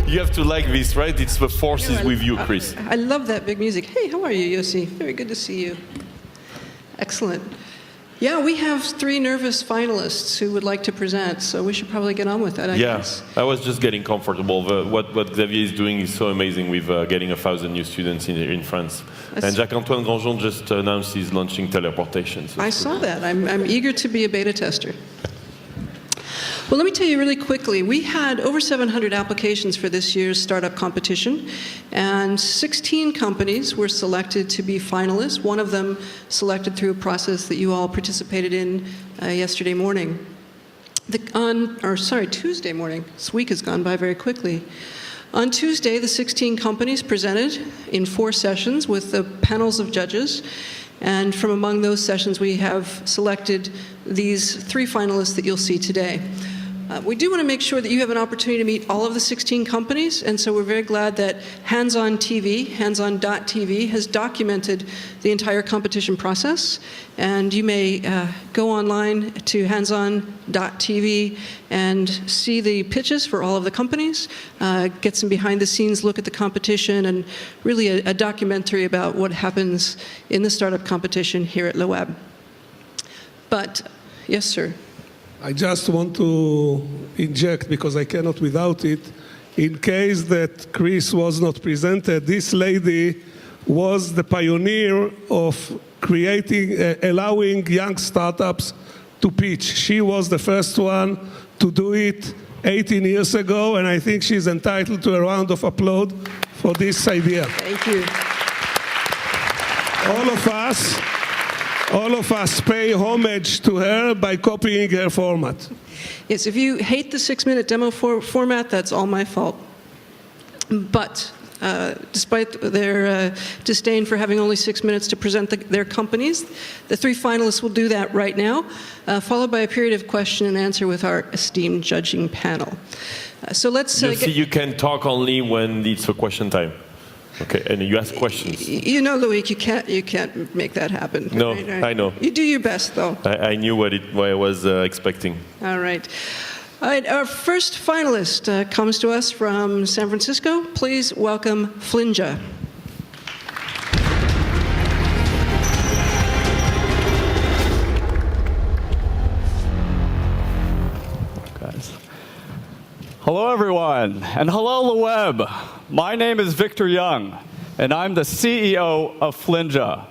You have to like this, right? It's the force is with you, Chris. I love that big music. Hey, how are you, Yossi? Very good to see you. Excellent. Yeah, we have 3 nervous finalists who would like to present, so we should probably get on with that, I guess. I was just getting comfortable. What Xavier is doing is so amazing with getting 1,000 new students in France. And Jacques-Antoine Grandjean just announced he's launching teleportation. So I saw that. I'm eager to be a beta tester. Well, let me tell you really quickly, we had over 700 applications for this year's startup competition, and 16 companies were selected to be finalists, one of them selected through a process that you all participated in yesterday morning. Tuesday morning. This week has gone by very quickly. On Tuesday, the 16 companies presented in 4 sessions with the panels of judges. And from among those sessions, we have selected these 3 finalists that you'll see today. We do want to make sure that you have an opportunity to meet all of the 16 companies, and so we're very glad that Hands-On TV, hands-on.tv, has documented the entire competition process. And you may go online to hands-on.tv and see the pitches for all of the companies, get some behind-the-scenes look at the competition, and really a documentary about what happens in the startup competition here at LeWeb. But, yes, sir. I just want to inject, because I cannot without it, in case that Chris was not presented, this lady was the pioneer of creating, allowing young startups to pitch. She was the first one to do it 18 years ago, and I think she's entitled to a round of applause for this idea. Thank you. All of us pay homage to her by copying her format. Yes, if you hate the 6-minute demo format, that's all my fault. But despite their disdain for having only 6 minutes to present their companies, the 3 finalists will do that right now, followed by a period of question and answer with our esteemed judging panel. So let's you can talk only when it's for question time. Okay, and you ask questions. You know, Loic, you can't make that happen. No, right? I know. You do your best, though. I knew what I was expecting. All right. All right, our first finalist comes to us from San Francisco. Please welcome Flinja. Hello, everyone, and hello, LeWeb. My name is Victor Young, and I'm the CEO of Flinja,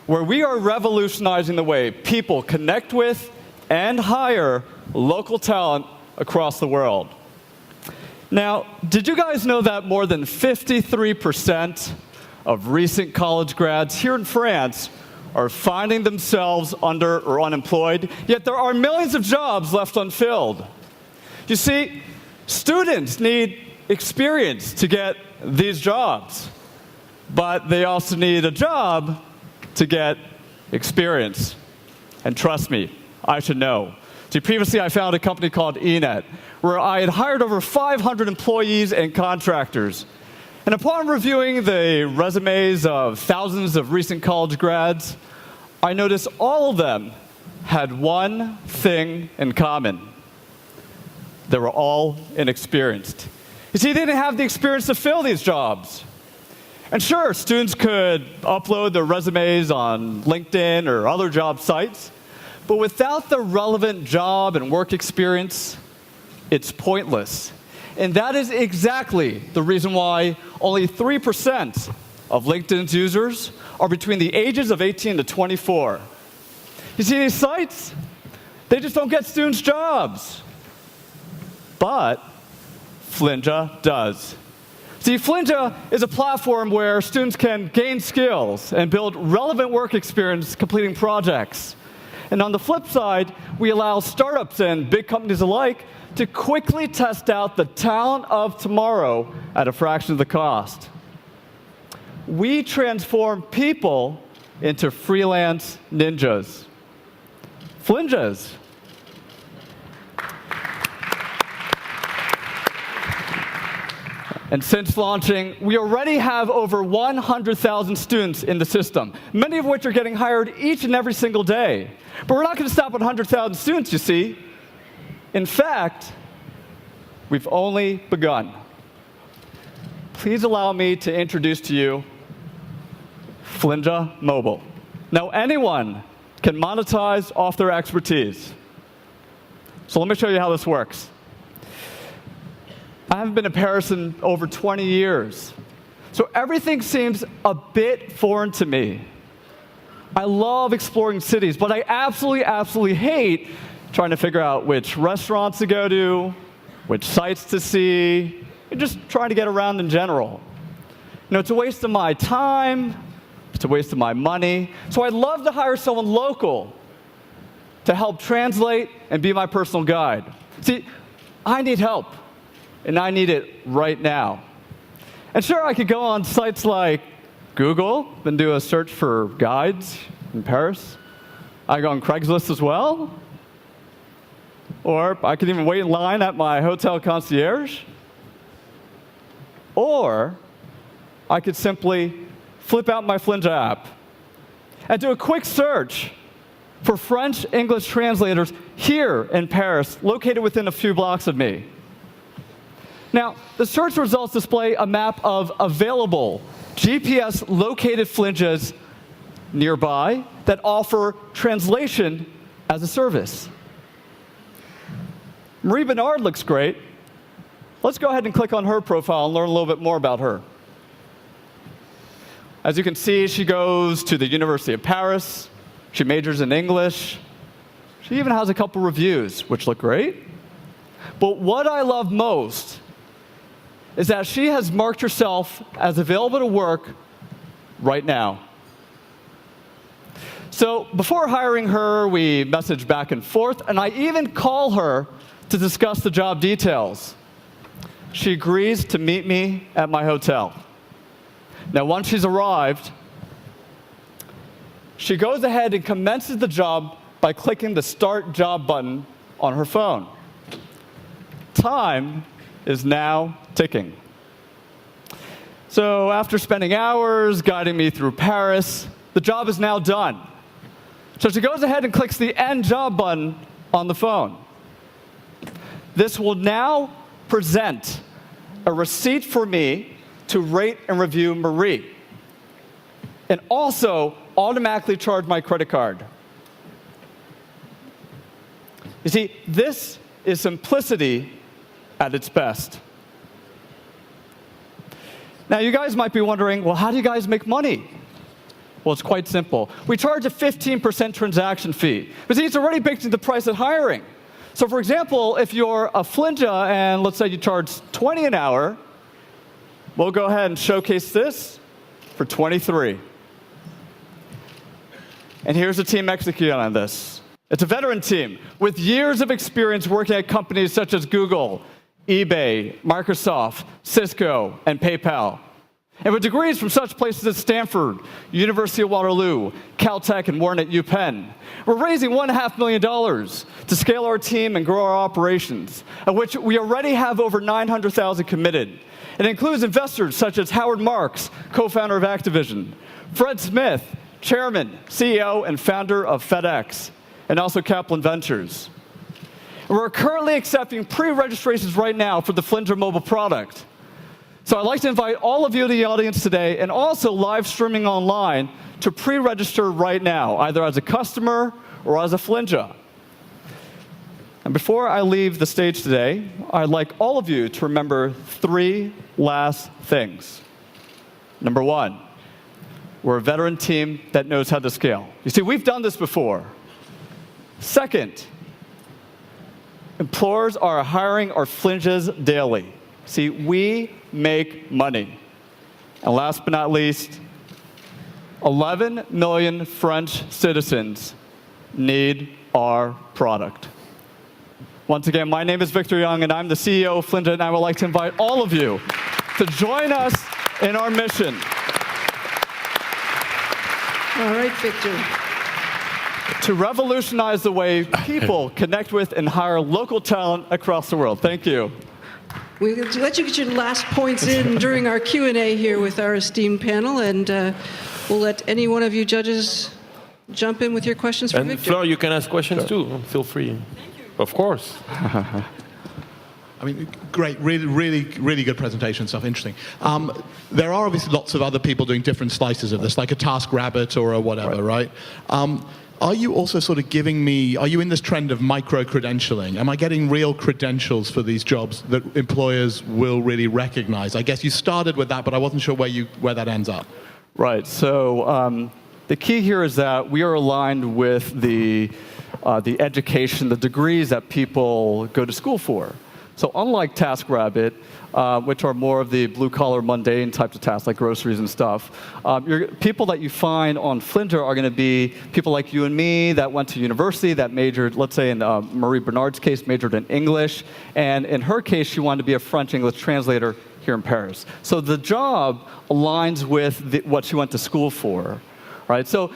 where we are revolutionizing the way people connect with and hire local talent across the world. Now, did you guys know that more than 53% of recent college grads here in France are finding themselves under or unemployed, yet there are millions of jobs left unfilled? You see, students need experience to get these jobs, but they also need a job to get experience. And trust me, I should know. See, previously I founded a company called eNet, where I had hired over 500 employees and contractors. And upon reviewing the resumes of thousands of recent college grads, I noticed all of them had one thing in common. They were all inexperienced. You see, they didn't have the experience to fill these jobs. And sure, students could upload their resumes on LinkedIn or other job sites, but without the relevant job and work experience, it's pointless. And that is exactly the reason why only 3% of LinkedIn's users are between the ages of 18 to 24. You see, these sites, they just don't get students jobs. But Flinja does. See, Flinja is a platform where students can gain skills and build relevant work experience completing projects. And on the flip side, we allow startups and big companies alike to quickly test out the talent of tomorrow at a fraction of the cost. We transform people into freelance ninjas. Flinjas. And since launching, we already have over 100,000 students in the system, many of which are getting hired each and every single day. But we're not going to stop at 100,000 students, you see. In fact, we've only begun. please allow me to introduce to you Flinja Mobile. Now, anyone can monetize off their expertise. So let me show you how this works. I haven't been in Paris in over 20 years, so everything seems a bit foreign to me. I love exploring cities, but I absolutely hate trying to figure out which restaurants to go to, which sites to see, and just trying to get around in general. You know, it's a waste of my time, it's a waste of my money, so I'd love to hire someone local to help translate and be my personal guide. See, I need help, and I need it right now. And sure, I could go on sites like Google and do a search for guides in Paris. I go on Craigslist as well. Or I could even wait in line at my hotel concierge. Or I could simply flip out my Flinja app and do a quick search for French-English translators here in Paris, located within a few blocks of me. Now, the search results display a map of available GPS-located Flinjas nearby that offer translation as a service. Marie Bernard looks great. Let's go ahead and click on her profile and learn a little bit more about her. As you can see, she goes to the University of Paris. She majors in English. She even has a couple reviews, which look great. But what I love most is that she has marked herself as available to work right now. So before hiring her, we message back and forth, and I even call her to discuss the job details. She agrees to meet me at my hotel. Now, once she's arrived, she goes ahead and commences the job by clicking the Start Job button on her phone. Time is now ticking. So after spending hours guiding me through Paris, the job is now done. So she goes ahead and clicks the End Job button on the phone. This will now present a receipt for me to rate and review Marie, and also automatically charge my credit card. You see, this is simplicity at its best. Now, you guys might be wondering, well, how do you guys make money? Well, it's quite simple. We charge a 15% transaction fee. But see, it's already baked into the price of hiring. So for example, if you're a Flinja and let's say you charge $20 an hour, we'll go ahead and showcase this for $23. And here's the team executing on this. It's a veteran team with years of experience working at companies such as Google, eBay, Microsoft, Cisco, and PayPal. And with degrees from such places as Stanford, University of Waterloo, Caltech, and Warren at UPenn. We're raising $1.5 million to scale our team and grow our operations, of which we already have over 900,000 committed. It includes investors such as Howard Marks, co-founder of Activision, Fred Smith, chairman, CEO, and founder of FedEx, and also Kaplan Ventures. And we're currently accepting pre-registrations right now for the Flinja mobile product. So I'd like to invite all of you to the audience today and also live streaming online to pre-register right now, either as a customer or as a Flinja. And before I leave the stage today, I'd like all of you to remember 3 last things. Number 1, we're a veteran team that knows how to scale. You see, we've done this before. Second, employers are hiring our Flinjas daily. See, we make money. And last but not least, 11 million French citizens need our product. Once again, my name is Victor Young, and I'm the CEO of Flinja, and I would like to invite all of you to join us in our mission. All right, Victor. To revolutionize the way people connect with and hire local talent across the world. Thank you. We'll let you get your last points in during our Q&A here with our esteemed panel, and we'll let any one of you judges jump in with your questions for And Victor. Fleur, you can ask questions too. Feel free. Thank you. Of course. I mean, great, really good presentation stuff, interesting. There are obviously lots of other people doing different slices of this, like a TaskRabbit or a whatever, right? Are you also sort of giving me, are you in this trend of micro-credentialing? Am I getting real credentials for these jobs that employers will really recognize? I guess you started with that, but I wasn't sure where that ends up. Right, so the key here is that we are aligned with the education, the degrees that people go to school for. So unlike TaskRabbit, which are more of the blue-collar, mundane types of tasks, like groceries and stuff, people that you find on Flinja are going to be people like you and me that went to university, that majored, let's say in Marie Bernard's case, majored in English, and in her case, she wanted to be a French-English translator here in Paris. So the job aligns with what she went to school for. Right, so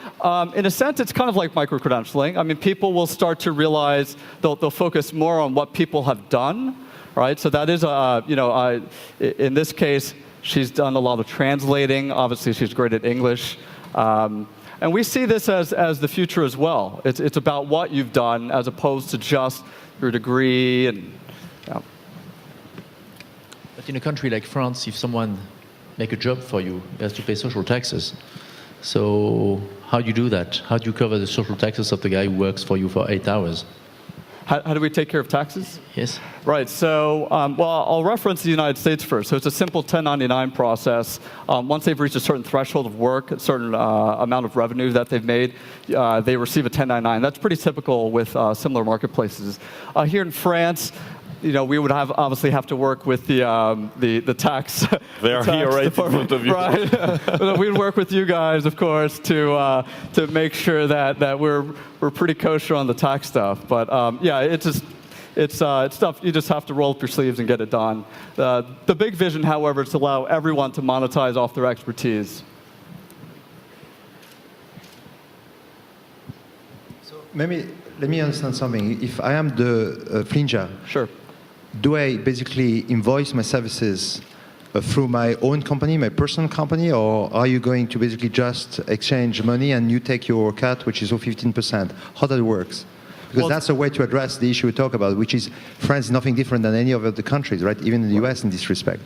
in a sense, it's kind of like micro-credentialing. I mean, people will start to realize they'll focus more on what people have done, right? So that is, in this case, she's done a lot of translating. Obviously, she's great at English. And we see this as the future as well. It's about what you've done as opposed to just your degree. And But in a country like France, if someone make a job for you, he has to pay social taxes. So how do you do that? How do you cover the social taxes of the guy who works for you for 8 hours? How do we take care of taxes? Yes. Right, so, well, I'll reference the United States first. So it's a simple 1099 process. Once they've reached a certain threshold of work, a certain amount of revenue that they've made, they receive a 1099. That's pretty typical with similar marketplaces. Here in France, we would obviously have to work with the tax. They are here right in front of you. Right. We'd work with you guys, of course, to make sure that we're pretty kosher on the tax stuff. But yeah, it's stuff you just have to roll up your sleeves and get it done. The big vision, however, is to allow everyone to monetize off their expertise. So maybe let me understand something. If I am the Flinja, Sure. do I basically invoice my services through my own company, my personal company, or are you going to basically just exchange money and you take your cut, which is 15%? How that works? Because that's a way to address the issue we talk about, which is France is nothing different than any of the countries, right? Even in the US in this respect.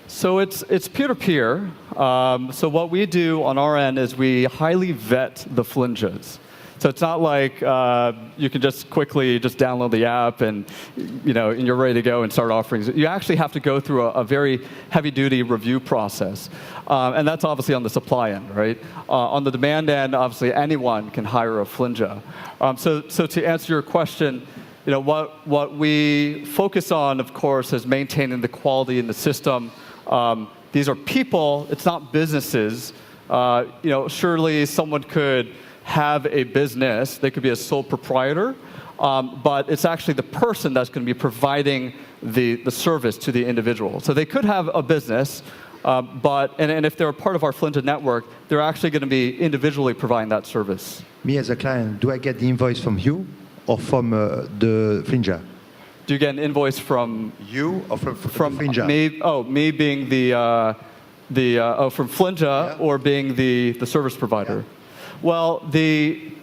So it's peer-to-peer. So what we do on our end is we highly vet the Flinjas. So it's not like you can just quickly download the app and you're ready to go and start offering. You actually have to go through a very heavy-duty review process, and that's obviously on the supply end, right? On the demand end, obviously anyone can hire a Flinja. So to answer your question, what we focus on, of course, is maintaining the quality in the system. These are people; it's not businesses. Surely someone could have a business, they could be a sole proprietor, but it's actually the person that's going to be providing the service to the individual. So they could have a business, and if they're a part of our Flinja network, they're actually going to be individually providing that service. Me as a client, do I get the invoice from you or from the Flinja? Do you get an invoice from you or from Flinja? Me being from Flinja, yeah, or being the service provider. Yeah. Well,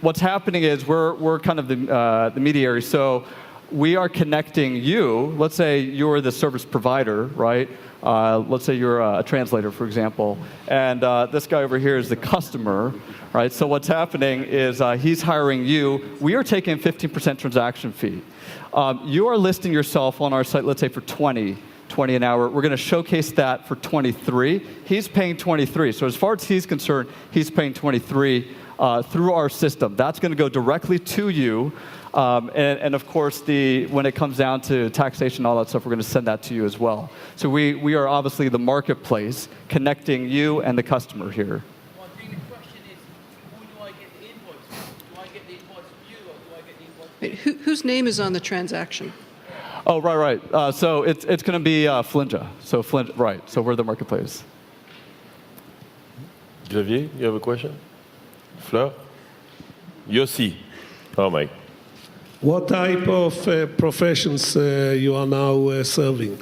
what's happening is we're kind of the mediator. So we are connecting you. Let's say you're the service provider, right? Let's say you're a translator, for example, and this guy over here is the customer, right? So what's happening is he's hiring you. We are taking a 15% transaction fee. You are listing yourself on our site, let's say for 20 an hour. We're going to showcase that for 23. He's paying 23. So as far as he's concerned, he's paying 23 through our system. That's going to go directly to you. And of course, when it comes down to taxation and all that stuff, we're going to send that to you as well. So we are obviously the marketplace connecting you and the customer here. Well, I think the question is, who do I get the invoice from? Do I get the invoice from you, or do I get the invoice from Whose name is on the transaction? Oh, right. So it's going to be Flinja. So Flinja, right. So we're the marketplace. Xavier, you have a question? Fleur? Yossi. Oh, my. What type of professions you are now serving?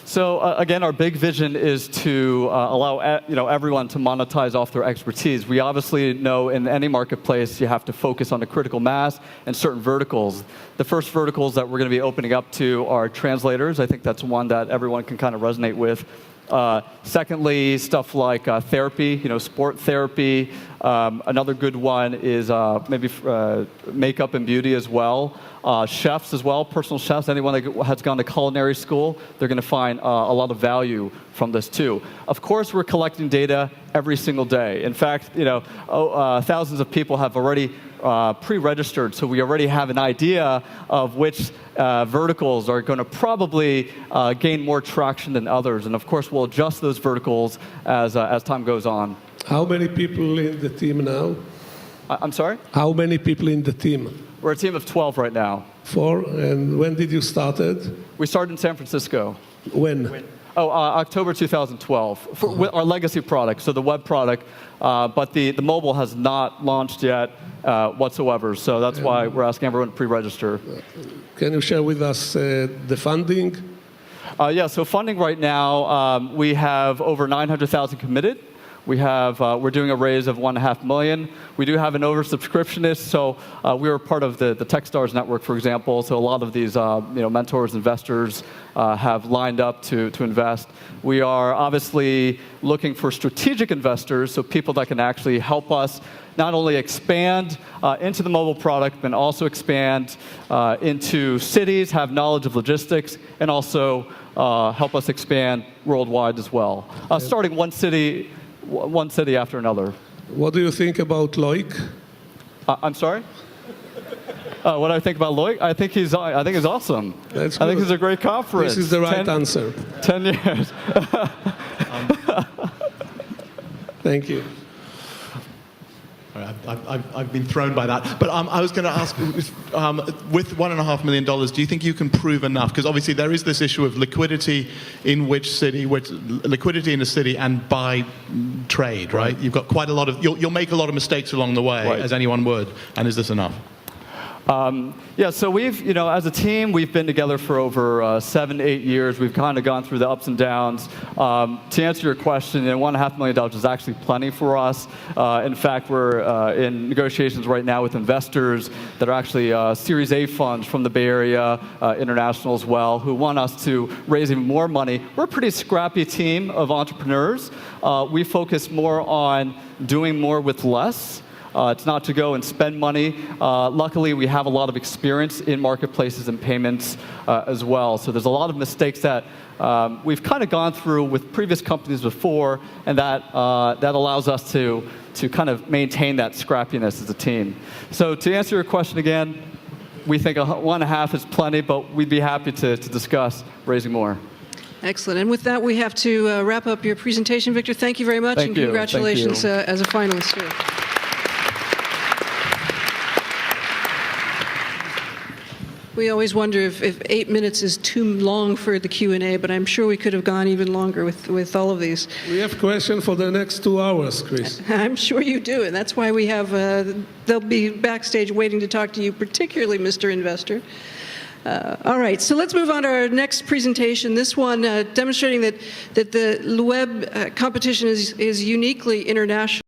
So again, our big vision is to allow everyone to monetize off their expertise. We obviously know in any marketplace you have to focus on the critical mass and certain verticals. The first verticals that we're going to be opening up to are translators. I think that's one that everyone can kind of resonate with. Secondly, stuff like therapy, sport therapy. Another good one is maybe makeup and beauty as well. Chefs as well, personal chefs. Anyone that has gone to culinary school, they're going to find a lot of value from this too. Of course, we're collecting data every single day. In fact, thousands of people have already pre-registered, so we already have an idea of which verticals are going to probably gain more traction than others. And of course, we'll adjust those verticals as time goes on. How many people in the team now? I'm sorry? How many people in the team? We're a team of 12 right now. 4. And when did you started? We started in San Francisco. When? October 2012 for our legacy product, so the web product, but the mobile has not launched yet whatsoever. So that's why we're asking everyone to pre-register. Can you share with us the funding? Yeah, so funding right now, we have over 900,000 committed. We're doing a raise of $1.5 million. We do have an oversubscriptionist, so we are part of the Techstars network, for example. So a lot of these mentors, investors have lined up to invest. We are obviously looking for strategic investors, so people that can actually help us not only expand into the mobile product, but also expand into cities, have knowledge of logistics, and also help us expand worldwide as well. Starting one city after another. What do you think about Loic? I'm sorry? What do I think about Loic? I think he's awesome. That's I think good. it's a great conference. This is the right answer. 10 years. Thank you. I've been thrown by that. But I was going to ask, with $1.5 million, do you think you can prove enough? Because obviously there is this issue of liquidity in liquidity in a city and by trade, right? You've got quite a lot of, you'll make a lot of mistakes along the way, right, as anyone would. And is this enough? Yeah, so we've, as a team, we've been together for over 7 to 8 years. We've kind of gone through the ups and downs. To answer your question, $1.5 million is actually plenty for us. In fact, we're in negotiations right now with investors that are actually Series A funds from the Bay Area, international as well, who want us to raise even more money. We're a pretty scrappy team of entrepreneurs. We focus more on doing more with less. It's not to go and spend money. Luckily, we have a lot of experience in marketplaces and payments as well. So there's a lot of mistakes that we've kind of gone through with previous companies before, and that allows us to kind of maintain that scrappiness as a team. So to answer your question again, we think 1.5 is plenty, but we'd be happy to discuss raising more. Excellent. And with that, we have to wrap up your presentation, Victor. Thank you very much, Thank and you. congratulations as a finalist here. We always wonder if 8 minutes is too long for the Q&A, but I'm sure we could have gone even longer with all of these. We have questions for the next 2 hours, Chris. I'm sure you do, and that's why we have, they'll be backstage waiting to talk to you, particularly Mr. Investor. All right, so let's move on to our next presentation. This one demonstrating that the LeWeb competition is uniquely international.